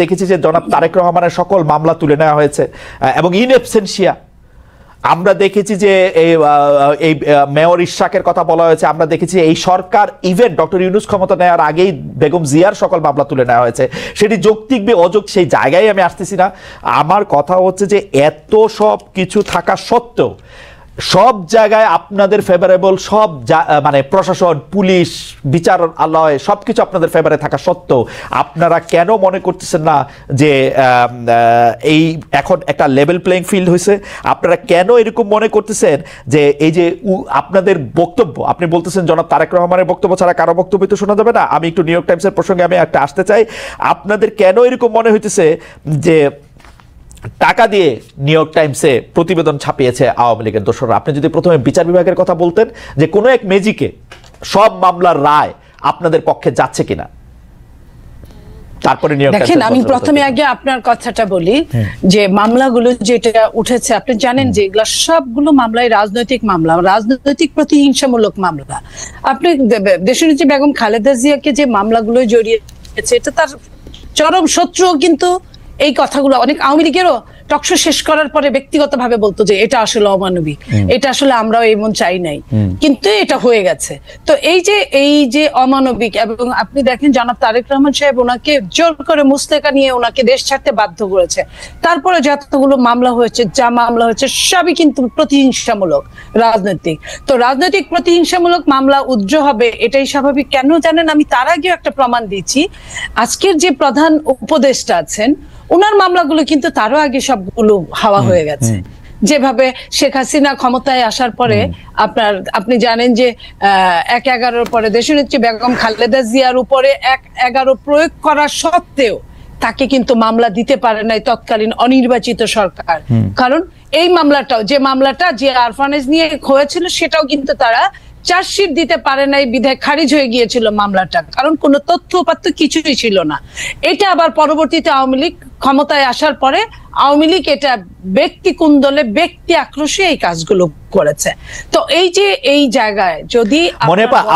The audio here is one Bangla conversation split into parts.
দেখেছি যে জনাব তারেক রহমানের সকল মামলা তুলে নেওয়া হয়েছে এবং ইন অ্যাবসেন্সিয়া আমরা দেখেছি যে এই মেয়র ইশরাকের কথা বলা হয়েছে। আমরা দেখেছি এই সরকার ইভেন ডক্টর ইউনূস ক্ষমতা নেওয়ার আগেই বেগম জিয়ার সকল মামলা তুলে নেওয়া হয়েছে। সেটি যৌক্তিক বে অযৌক্তিক সেই জায়গায় আমি আসতেছি না। আমার কথা হচ্ছে যে এত সব কিছু থাকা সত্ত্বেও সব জায়গায় আপনাদের ফেভারেবল সব মানে প্রশাসন, পুলিশ, বিচারালয় সবকিছু আপনাদের ফেভারে থাকা সত্ত্বেও আপনারা কেন মনে করতেছেন না যে এই এখন একটা লেভেল প্লেইং ফিল্ড হয়েছে? আপনারা কেন এরকম মনে করতেছেন যে এই যে আপনাদের বক্তব্য, আপনি বলতেছেন জনাব তারেক রহমানের বক্তব্য ছাড়া কারো বক্তব্য তো শোনা যাবে না। আমি একটু নিউ ইয়র্ক টাইমসের প্রসঙ্গে আমি একটা আসতে চাই। আপনাদের কেন এরকম মনে হইতেছে যে টাকা দিয়ে নিউ ইয়র্ক টাইমসে প্রতিবেদন ছাপিয়েছে আওয়ামী লীগের দোসররা? আপনি যদি প্রথমে বিচার বিভাগের কথা বলতেন যে কোনো এক ম্যাজিকে সব মামলার রায় আপনাদের পক্ষে যাচ্ছে কিনা, তারপরে নিউ ইয়র্ক দেখেন আমি প্রথমে আগে আপনার কথাটা বলি যে মামলাগুলো যেটা উঠেছে আপনি জানেন যে এগুলো সবগুলো মামলায় রাজনৈতিক মামলা, রাজনৈতিক প্রতিহিংসামূলক মামলা। আপনি দেশনেত্রী বেগম খালেদা জিয়াকে যে মামলাগুলো জড়িয়েছে এটা তার চরম শত্রু, কিন্তু এই কথাগুলো অনেক আওয়ামী লীগেরও টকশো শেষ করার পরে ব্যক্তিগতভাবে বলতো যে এটা আসলে অমানবিক, এটা আসলে আমরাও এমন চাই নাই, কিন্তু এটা হয়ে গেছে। তো এই যে অমানবিক, এবং আপনি দেখেন জনাব তারেক রহমান সাহেব ওনাকে জোর করে মুস্তেকা নিয়ে ওনাকে দেশ ছাড়তে বাধ্য করেছে। তারপরে যতগুলো মামলা হয়েছে, যা মামলা হয়েছে সবই কিন্তু প্রতিহিংসামূলক, রাজনৈতিক। তো রাজনৈতিক প্রতিহিংসামূলক মামলা উজ্জ্ব হবে এটাই স্বাভাবিক। কেন জানেন, আমি তার আগেও একটা প্রমাণ দিচ্ছি। আজকের যে প্রধান উপদেষ্টা আছেন ওনার মামলাগুলো কিন্তু তারও আগে সবগুলো হাওয়া হয়ে গেছে। যেভাবে শেখ হাসিনা ক্ষমতায় আসার পরে আপনি জানেন যে ১/১১ পরে দেশনেত্রী বেগম খালেদা জিয়ার উপরে ১/১১ প্রয়োগ করা সত্ত্বেও তাকে কিন্তু মামলা দিতে পারে নাই তৎকালীন অনির্বাচিত সরকার। কারণ এই মামলাটাও, যে মামলাটা যে আরফানেজ নিয়ে হয়েছিল সেটাও কিন্তু তারা চার্জশিট দিতে পারে নাই, বিধায় খারিজ হয়ে গিয়েছিল মামলাটা, কারণ কোনো তথ্য উপাত্ত কিছুই ছিল না। এটা আবার পরবর্তীতে আওয়ামী লীগ ক্ষমতায় আসার পরে আওয়ামী লীগ এটা ব্যক্তি কুন্দলে, ব্যক্তি আক্রোশে এই কাজগুলো করেছে। তো এই জায়গায় যদি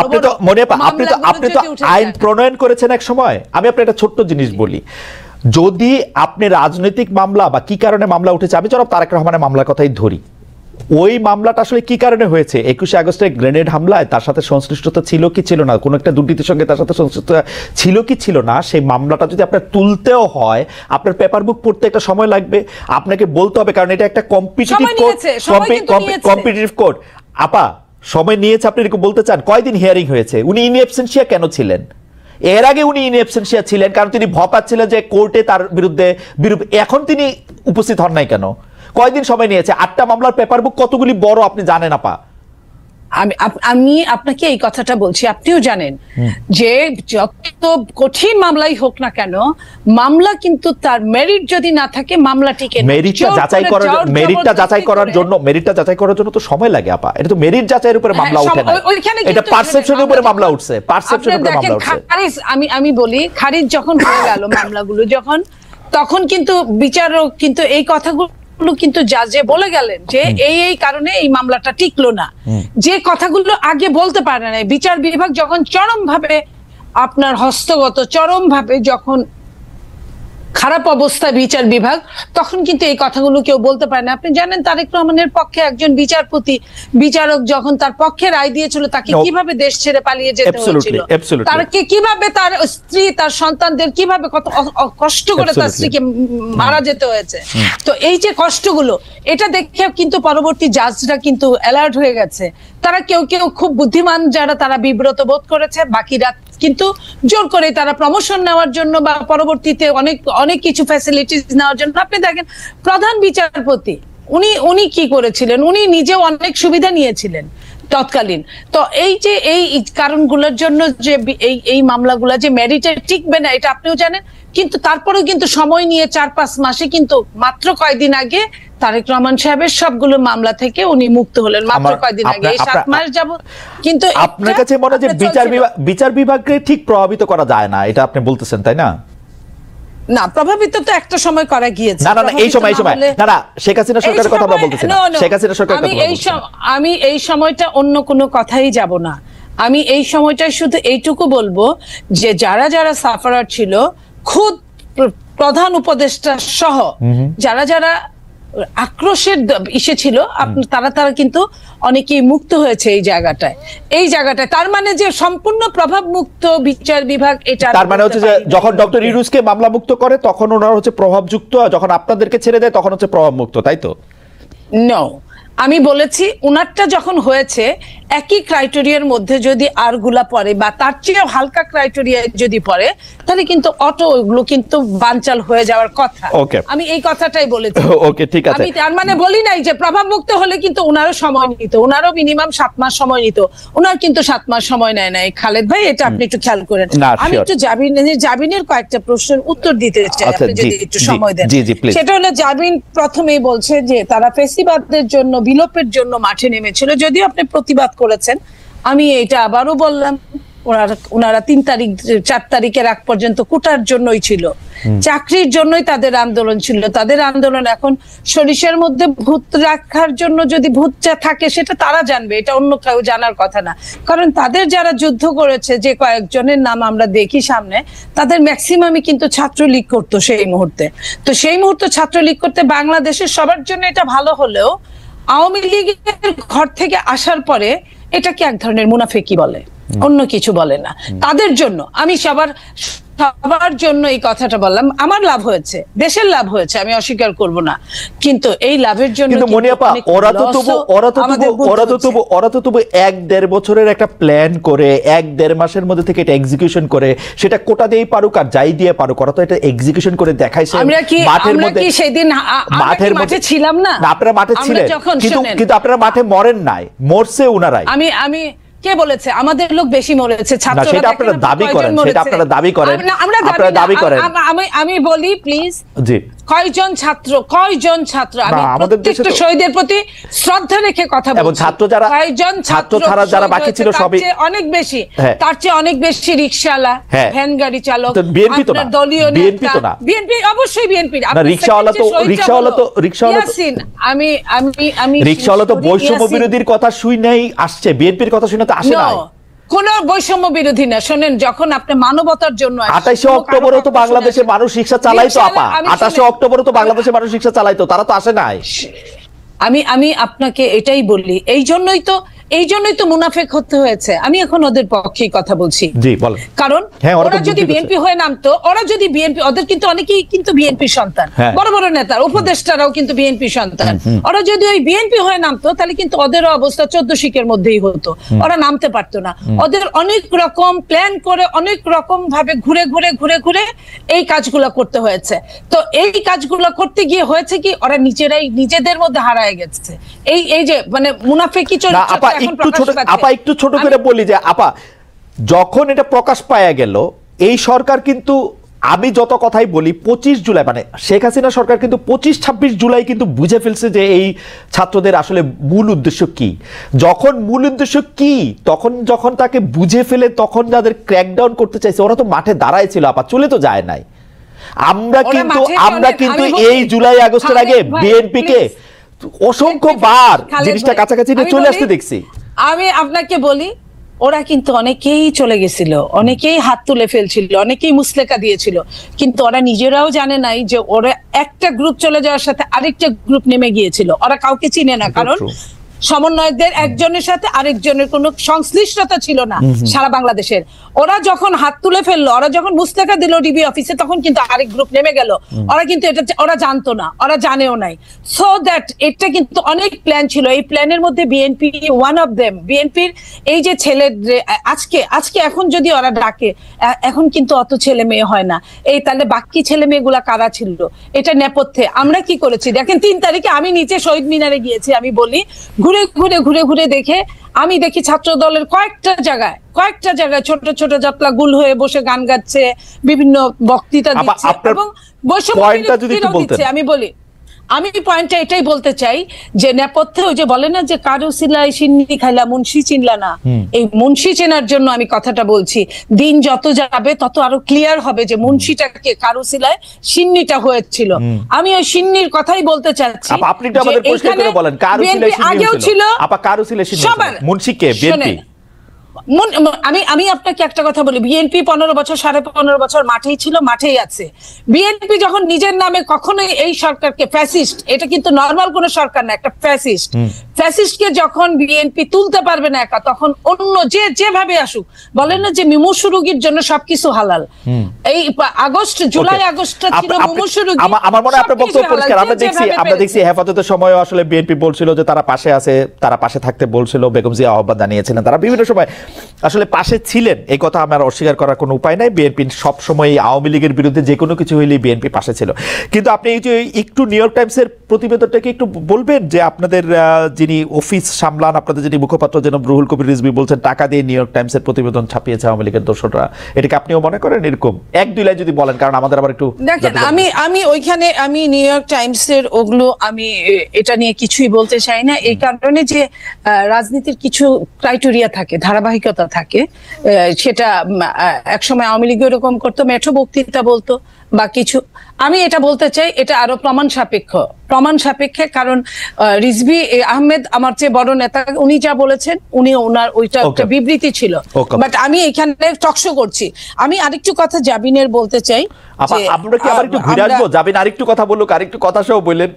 আপনি তো আইন প্রণয়ন করেছেন এক সময়। আমি আপনার একটা ছোট্ট জিনিস বলি, যদি আপনি রাজনৈতিক মামলা বা কি কারণে মামলা উঠেছে, আমি জনাব তারেক রহমানের মামলার কথাই ধরি, ওই মামলাটা আসলে কি কারণে হয়েছে? 21শে আগস্টের গ্রেনেড হামলায় তার সাথে সংশ্লিষ্টতা ছিল কি ছিল না, কোনো একটা দুর্নীতির সঙ্গে তার সাথে সংশ্লিষ্টতা ছিল কি ছিল না, সেই মামলাটা যদি আপনার তুলতেও হয় আপনার পেপার বুক পড়তে একটা সময় লাগবে, আপনাকে বলতে হবে, কারণ এটা একটা কম্পিটিটিভ কোর্ট। আপা সময় নিয়েছে, আপনি এরকম বলতে চান? কয়দিন হিয়ারিং হয়েছে? উনি ইন অ্যাবসেন্সিয়া কেন ছিলেন? এর আগে উনি ইন অ্যাবসেন্সিয়া ছিলেন কারণ তিনি ভপাচ্ছিলেন যে কোর্টে তার বিরুদ্ধে এখন তিনি উপস্থিত হন নাই কেন? কয়দিন সময় নিয়েছে? 8টা মামলার পেপার বুক কতগুলি বড় আপনি জানেন আপা? আমি আপনাকে এই কথাটা বলছি, আপনিও জানেন যে যত কঠিন মামলাই হোক না কেন, মামলা কিন্তু তার মেরিট যদি না থাকে মামলা টিকে না। মেরিটটা যাচাই করার জন্য তো সময় লাগে আপা। এটা তো মেরিট যাচাইয়ের উপরে মামলা ওঠে না, এটা পারসেপশনের উপরে মামলা উঠছে, পারসেপশনের উপরে মামলা উঠছে। খারিজ আমি বলি, খারিজ যখন হয়ে গেল মামলাগুলো, তখন কিন্তু বিচারক কিন্তু এই কথাগুলো কিন্তু জাজে বলে গেলেন যে এই কারণে এই মামলাটা টিকলো না, যে কথাগুলো আগে বলতে পারে না। বিচার বিভাগ যখন চরম ভাবে আপনার হস্তগত, চরম ভাবে যখন খারাপ অবস্থায় বিচার বিভাগ, তখন কিন্তু এই কথাগুলো কেউ বলতে পারে না। আপনি জানেন তারেক রহমানের পক্ষে একজন বিচারক যখন তার পক্ষে রায় দিয়েছিল, তাকে কিভাবে দেশ ছেড়ে পালিয়ে যেতে হয়েছিল, তাকে কিভাবে তার স্ত্রী, তার সন্তানদের কিভাবে কত কষ্ট করে তার স্ত্রীকে মারা যেতে হয়েছে। তো এই যে কষ্টগুলো, এটা দেখে কিন্তু পরবর্তী জাজরা কিন্তু অ্যালার্ট হয়ে গেছে। তারা কেউ খুব বুদ্ধিমান যারা, তারা বিব্রত বোধ করেছে, বাকিরা কিন্তু জোর করে তারা প্রমোশন নেওয়ার জন্য বা পরবর্তীতে অনেক কিছু ফ্যাসিলিটিস নেওয়ার জন্য। আপনি দেখেন প্রধান বিচারপতি উনি কি করেছিলেন, উনি নিজেও অনেক সুবিধা নিয়েছিলেন তৎকালীন। তো এই যে এই কারণগুলোর জন্য যে এই মামলাগুলো যে মেরিটে টিকবে না, এটা আপনিও জানেন। কিন্তু তারপরেও কিন্তু সময় নিয়ে 4-5 মাসে, কিন্তু মাত্র কয়দিন আগে তারেক রহমান সাহেবের সবগুলো মামলা থেকে উনি মুক্ত হলেন, মাত্র কয়দিন আগে, এই 7 মাস যাবত। কিন্তু আপনার কাছে মনে হয় যে বিচার বিভাগকে ঠিক প্রভাবিত করা যায় না, এটা আপনি বলতেছেন, তাই না? না, প্রভাবিত তো একটা সময় করা গিয়েছে। না এই সময় না শেখ হাসিনা সরকারের কথা আমরা বলতেছি না, শেখ হাসিনা সরকারের কথা বলছি। আমি এই সময়টা অন্য কোনো কথাই যাব না। আমি এই সময়টায় শুধু এইটুকু বলবো যে যারা সাফারার ছিল, খুদ প্রধান উপদেষ্টা সহ যারা যারা আক্রোশের ইসে ছিল তারা কিন্তু অনেকেই মুক্ত হয়েছে এই জায়গাটায়। তার মানে যে সম্পূর্ণ প্রভাব মুক্ত বিচার বিভাগ, এটা তার মানে হচ্ছে যে যখন ডক্টর ইউনূসকে মামলা মুক্ত করে তখন ওনারা হচ্ছে প্রভাবযুক্ত, যখন আপনাদেরকে ছেড়ে দেয় তখন হচ্ছে প্রভাব মুক্ত, তাই তো? নো, আমি বলেছি উনারটা যখন হয়েছে একই ক্রাইটেরিয়ার মধ্যে যদি আরগুলা পড়ে বা তার চেয়ে হালকা ক্রাইটেরিয়া যদি পড়ে তাহলে কিন্তু অটো ওগুলো কিন্তু বানচাল হয়ে যাওয়ার কথা। আমি এই কথাটাই বলেছি। ওকে, ঠিক আছে। আমি তার মানে বলি নাই যে প্রভাব মুক্ত হলে কিন্তু উনারও সময় নিত, উনারও মিনিমাম 7 মাস সময় নিত, উনার কিন্তু 7 মাস সময় নেয় নাই। খালেদ ভাই, এটা আপনি একটু খেয়াল করেন। আমি একটু জাবিনের কয়েকটা প্রশ্নের উত্তর দিতে চাই, আপনি যদি একটু সময় দেন। সেটা হলো, জাবিন প্রথমেই বলছে যে তারা ফেসিবাদের জন্য, বিলোপের জন্য মাঠে নেমেছিল, যদিও আপনি প্রতিবাদ করেছেন। আমি এটা আবারও বললাম, ওনারা 3 তারিখ 4 তারিখের আগ পর্যন্ত কোটার জন্যই ছিল, চাকরির জন্যই তাদের আন্দোলন ছিল। তাদের আন্দোলন এখন সরিষার মধ্যে ভূত রাখার জন্য, যদি ভূতটা থাকে সেটা তারা জানবে, এটা অন্য কেউ জানার কথা না। কারণ তাদের যারা যুদ্ধ করেছে, যে কয়েকজনের নাম আমরা দেখি সামনে, তাদের ম্যাক্সিমামই কিন্তু ছাত্রলীগ করতো সেই মুহূর্তে। তো সেই মুহূর্তে ছাত্রলীগ করতে বাংলাদেশের সবার জন্য এটা ভালো হলেও আওয়ামী লীগের ঘর থেকে আসার পরে এটাকে এক ধরনের মুনাফিকি বলে, অন্য কিছু বলে না। তাদের জন্য আমি সবার জন্য এই কথাটা বললাম। আমার লাভ হয়েছে, দেশের লাভ হয়েছে, আমি অস্বীকার করব না, কিন্তু এই লাভের জন্য ওরা তো তবু 1-1.5 বছরের একটা প্ল্যান করে 1-1.5 মাসের মধ্যে থেকে এটা এক্সিকিউশন করে, সেটা কোটা দিয়েই পারুক আর যাই দিয়ে পারুক, ওরা তো এটা এক্সিকিউশন করে দেখাইছে মাঠের মধ্যে। সেদিন মাঠে ছিলাম না, আপনারা মাঠে ছিলেন, কিন্তু আপনারা মাঠে মরেন নাই, মরছে উনারাই। আমি কে বলেছে আমাদের লোক বেশি মরেছে? ছাত্ররা, সেটা আপনারা দাবি করেন, সেটা আপনারা দাবি করেন, আপনারা দাবি করেন। আমি বলি প্লিজ, জি, কয়জন ছাত্র আমি প্রত্যেকটা শহীদের প্রতি শ্রদ্ধা রেখে কথা বলছি। এবং ছাত্র ছাড়া যারা বাকি ছিল সবই অনেক বেশি, তার চেয়ে অনেক বেশি রিকশাওয়ালা, ভ্যান গাড়ি চালক, বিএনপি তো না, দলীয় বিএনপি তো না, বিএনপি অবশ্যই বিএনপি। রিকশাওয়ালা তো বৈষম্য বিরোধীর কথা শুই নাই আসছে, বিএনপির কথা শুনে তো আসে নাই। কোন বৈষম্য বিরোধী না। শোনেন, যখন আপনি মানবতার জন্য 28 অক্টোবরও তো বাংলাদেশে মানুষ রিকশা চালাইতো আপা, 28 অক্টোবরও তো বাংলাদেশে মানুষ রিকশা চালাইতো, তারা তো আসে নাই। আমি আপনাকে এটাই বলি, এই জন্যই তো মুনাফেক হতে হয়েছে। আমি এখন ওদের পক্ষেই কথা বলছি। জি, বলেন। কারণ ওরা যদি বিএনপি হয়ে নামতো, ওদের কিন্তু অনেকেই কিন্তু বিএনপি সন্তান, বড় বড় নেতা উপদেষ্টারাও কিন্তু বিএনপি সন্তান। ওরা যদি ওই বিএনপি হয়ে নামতো তাহলে কিন্তু ওদেরও অবস্থা 14 শিকের মধ্যেই হতো, ওরা নামতে পারতো না। ওদের অনেক রকম প্ল্যান করে, অনেক রকম ভাবে ঘুরে ঘুরে এই কাজগুলো করতে হয়েছে। তো এই কাজগুলো করতে গিয়ে হয়েছে কি, ওরা নিজেদের মধ্যে হারায় গেছে। এই যে মানে মুনাফেকি চরিত্র। একটু ছোট করে বলি যে আপা, যখন এটা প্রকাশ পাওয়া গেল, এই সরকার কিন্তু, আমি যত কথাই বলি, 25 জুলাই মানে শেখ হাসিনা সরকার কিন্তু 25-26 জুলাই কিন্তু বুঝে ফেলছে যে এই ছাত্রদের আসলে মূল উদ্দেশ্য কি। যখন মূল উদ্দেশ্য কি, যখন তাকে বুঝে ফেলে, তখন যাদের ক্র্যাকডাউন করতে চাইছে ওরা তো মাঠে দাঁড়ায় ছিল আপা, চলে তো যায় নাই। আমরা কিন্তু এই জুলাই আগস্টের আগে বিএনপি কে অসংখ্য বার জিনিসটা কাছাকাছি চলে আসতে দেখছি। আমি আপনাকে বলি, ওরা কিন্তু অনেকেই চলে গেছিল, অনেকেই হাত তুলে ফেলছিল, অনেকেই মুসলেকা দিয়েছিল, কিন্তু ওরা নিজেরাও জানে নাই যে ওরা একটা গ্রুপ চলে যাওয়ার সাথে আরেকটা গ্রুপ নেমে গিয়েছিল। ওরা কাউকে চিনে না, কারণ সমন্বয়কদের একজনের সাথে আরেকজনের কোনো সংশ্লিষ্টতা ছিল না সারা বাংলাদেশের। ওরা যখন হাত তুলে ফেললো, ওরা যখন মুস্তাকা দিল ডিবি অফিসে, তখন কিন্তু আরেক গ্রুপ নেমে গেল। ওরা কিন্তু এটা ওরা জানতো না, ওরা জানেও নাই। সো দ্যাট এটা কিন্তু অনেক প্ল্যান ছিল। এই প্ল্যানের মধ্যে বিএনপি ওয়ান অফ দেম। বিএনপির এই যে ছেলে আজকে এখন যদি ওরা ডাকে, এখন কিন্তু অত ছেলে মেয়ে হয় না। এই তাহলে বাকি ছেলে মেয়েগুলা কারা ছিল এটা নেপথ্যে? আমরা কি করেছি দেখেন, 3 তারিখে আমি নিচে শহীদ মিনারে গিয়েছি। আমি বলি, ঘুরে দেখে আমি দেখি ছাত্র দলের কয়েকটা জায়গায় ছোট ছোট জাতলা গুল হয়ে বসে গান গাচ্ছে, বিভিন্ন বক্তৃতা দিচ্ছে এবং বৈষম্য। আমি পয়েন্টটা এটাই বলতে চাই যে নেপথ্যে ওই যে বলে না যে কারো সিলাই সিন্নি খাইলা মুন্সি চিনলা না, এই মুন্সি চেনার জন্য আমি কথাটা বলছি। দিন যত যাবে তত আরো ক্লিয়ার হবে যে মুন্সিটাকে কারো সিলাই সিন্নিটা হয়েছিল। আমি ওই সিন্নির কথাই বলতে চাচ্ছি। আপনি তো আমাদের পরিষ্কার করে বলেন, কারো সিলাই সিন্নি আগেও ছিল, আপা কারো সিলাই সিন্নি মুন্সি কে? বিএনপি আমি আপনাকে একটা কথা বলি, বিএনপি 15 বছর 15.5 বছর মাঠেই ছিল, মাঠেই আছে। বিএনপি যখন নিজের নামে কখনোই এই সরকারকে ফ্যাসিস্ট, এটা কিন্তু নরমাল কোন সরকার না, একটা ফ্যাসিস্ট, ফ্যাসিস্টকে যখন বিএনপি তুলতে পারবে না একা, তখন অন্য যেভাবে আসুক, বলেন না যে মুমূর্ষু রোগীর জন্য সবকিছু হালাল। এই আগস্ট, জুলাই আগস্টটা ছিল মুমূর্ষু রোগী। আমার মনে হয় আপনার বক্তব্য পরিষ্কার। আমরা দেখছি হেফাজতের সময় আসলে বিএনপি বলছিল যে তারা পাশে আছে, তারা পাশে থাকতে বলছিল, বেগম জিয়া আহ্বান জানিয়েছিলেন, তারা বিভিন্ন সময় আসলে পাশে ছিলেন, এই কথা আমার অস্বীকার করার কোনো উপায় নাই। বিএনপি সবসময় আওয়ামী লীগের বিরুদ্ধে যে কোনো কিছু হইলেই বিএনপি পাশে ছিল। কিন্তু আপনি এই যে একটু নিউ ইয়র্ক টাইমসের প্রতিবেদনটাকে একটু বলবেন যে আপনাদের যিনি অফিস সামলান, আপনাদের যিনি মুখপাত্র যেন রুহুল কবির রিজভী বলছেন টাকা দিয়ে নিউ ইয়র্ক টাইমসের প্রতিবেদন ছাপিয়েছে আওয়ামী লীগের দোসররা, এটাকে আপনিও মনে করেন এরকম? 1-2 লাইন যদি বলেন, কারণ আমাদের আবার একটু দেখেন, আমি ওইখানে আমি নিউ ইয়র্ক টাইমসের ওগুলো আমি এটা নিয়ে কিছুই বলতে চাই না, এই কারণে যে রাজনীতির কিছু ক্রাইটেরিয়া থাকে, ধারাবাহিকতা থাকে। সেটা একসময় আওয়ামী লীগ এরকম করতো, মেঠো বক্তৃতা বলতো বা কিছু। আমি এটা বলতে চাই, এটা আরো প্রমাণ সাপেক্ষে, কারণ রিজভী আহমেদ আমার চেয়ে বড় নেতা, উনি যা বলেছেন, ওনার ওইটা একটা বিবৃতি ছিল, বাট আমি এখানে টকশো করছি। আমি আরেকটু কথা জাবিনের বলতে চাই। আমরা কি আবার একটু ঘুরে আসবো? জাবিন আরেকটু কথা বলুক, আরেকটু কথা সহ বললেন,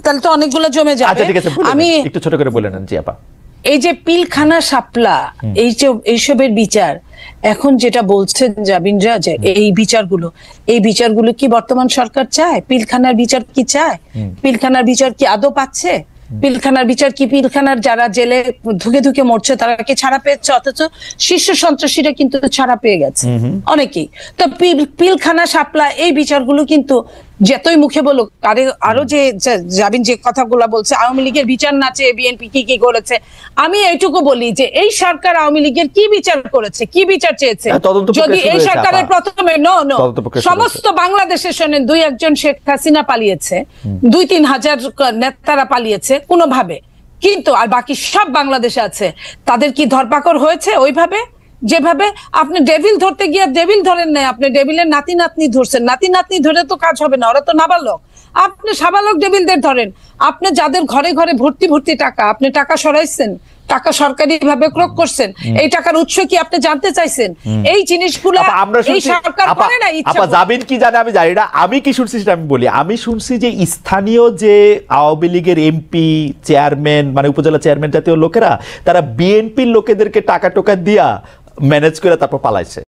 তাহলে তো অনেকগুলো জমে যাবে। আচ্ছা ঠিক আছে, আমি একটু ছোট করে বলে নেন। জি আপা, এই যে পিলখানা শাপলা, এইসবের বিচার এখন যেটা বলছেন জাবিনরা, যে এই বিচারগুলো কি বর্তমান সরকার চায়? পিলখানার বিচার কি চায়? পিলখানার বিচার কি আদৌ পাচ্ছে? পিলখানার বিচার কি, পিলখানার যারা জেলে ধুকে ধুকে মরছে তারা কি ছাড়া পেয়েছে? অথচ শীর্ষ সন্ত্রাসীরা কিন্তু ছাড়া পেয়ে গেছে অনেকেই। তো পিলখানা শাপলা এই বিচারগুলো কিন্তু যতই মুখে বলুক, আরো যে জাবিন যে কথাগুলো বলছে, আওয়ামী লীগের বিচার না চেয়ে বিএনপি কি করেছে, আমি এইটুকু বলি যে এই সরকার আওয়ামী লীগের কি বিচার করেছে, কি বিচার চেয়েছে? যদি এই সরকারের প্রথমে সমস্ত বাংলাদেশে শোনেন, 2-1 শেখ হাসিনা পালিয়েছে, 2-3 হাজার নেতারা পালিয়েছে কোনোভাবে, কিন্তু আর বাকি সব বাংলাদেশে আছে, তাদের কি ধরপাকড় হয়েছে ওইভাবে? যেভাবে আপনি ডেভিল ধরতে গিয়ে ডেভিল ধরেন নাই, আপনি ডেভিলের নাতি নাতনি ধরছেন। নাতি নাতনি ধরে তো কাজ হবে না, ওরা তো নাবালক। আপনি সাবালক ডেভিলদের ধরেন। আপনি যাদের ঘরে ঘরে ভর্তি টাকা, আপনি টাকা সরাইছেন, টাকা সরকারি ভাবে ক্রয় করছেন, এই টাকার উৎস কি আপনি জানতে চাইছেন? এই জিনিসগুলো এই সরকার করে না। আপা জাবিন কি জানে আমি জানি না, আমি কি শুনছি সেটা আমি বলি। আমি শুনছি যে স্থানীয় যে আওয়ামী লীগের এমপি, চেয়ারম্যান, মানে উপজেলা চেয়ারম্যান জাতীয় লোকেরা, তারা বিএনপির লোকেদেরকে টাকা টোকা দিয়া ম্যানেজ করে তারপর পালাইছে।